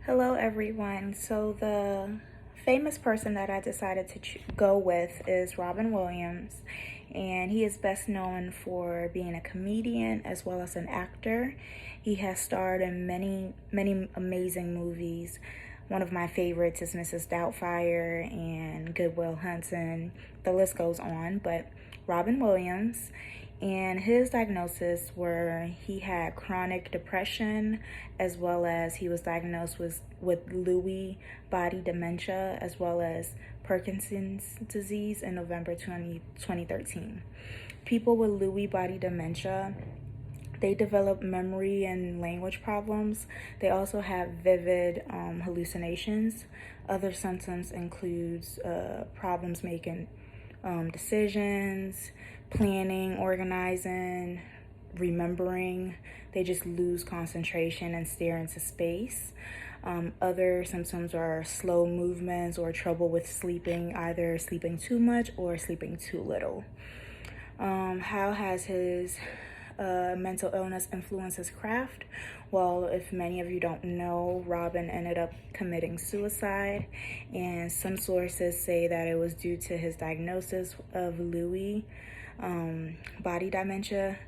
Hello, everyone. So, the famous person that I decided to go with is Robin Williams, and he is best known for being a comedian as well as an actor. He has starred in many amazing movies. One of my favorites is Mrs. Doubtfire and Good Will Hunting. The list goes on, but Robin Williams, and his diagnosis were he had chronic depression, as well as he was diagnosed with Lewy body dementia, as well as Parkinson's disease in November 2013. People with Lewy body dementia, they develop memory and language problems. They also have vivid hallucinations. Other symptoms includes problems making decisions, planning, organizing, remembering. They just lose concentration and stare into space. Other symptoms are slow movements or trouble with sleeping, either sleeping too much or sleeping too little. How has his mental illness influenced his craft? Well, if many of you don't know, Robin ended up committing suicide, and some sources say that it was due to his diagnosis of Lewy body dementia,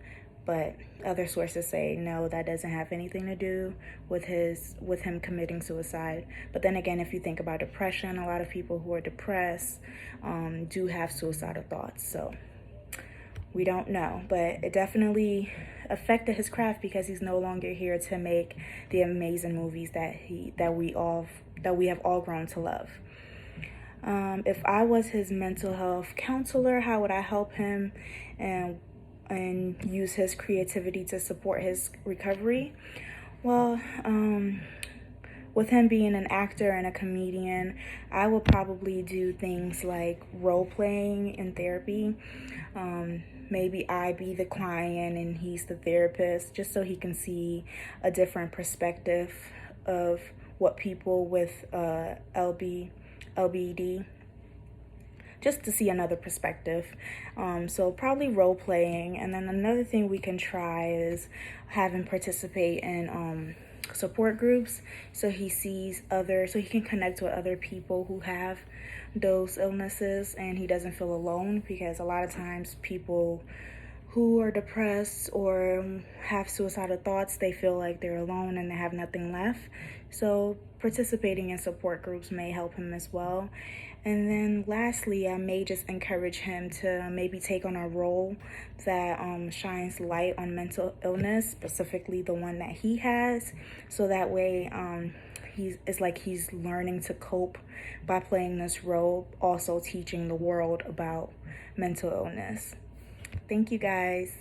but other sources say no, that doesn't have anything to do with him committing suicide. But then again, if you think about depression, a lot of people who are depressed do have suicidal thoughts. So we don't know, but it definitely affected his craft because he's no longer here to make the amazing movies that we have all grown to love. If I was his mental health counselor, how would I help him and use his creativity to support his recovery? Well, with him being an actor and a comedian, I would probably do things like role playing in therapy. Maybe I be the client and he's the therapist, just so he can see a different perspective of what people with LBD, just to see another perspective. So probably role playing. And then another thing we can try is have him participate in support groups, so he can connect with other people who have those illnesses and he doesn't feel alone, because a lot of times people who are depressed or have suicidal thoughts, they feel like they're alone and they have nothing left. So participating in support groups may help him as well. And then lastly, I may just encourage him to maybe take on a role that shines light on mental illness, specifically the one that he has. So that way it's like he's learning to cope by playing this role, also teaching the world about mental illness. Thank you, guys.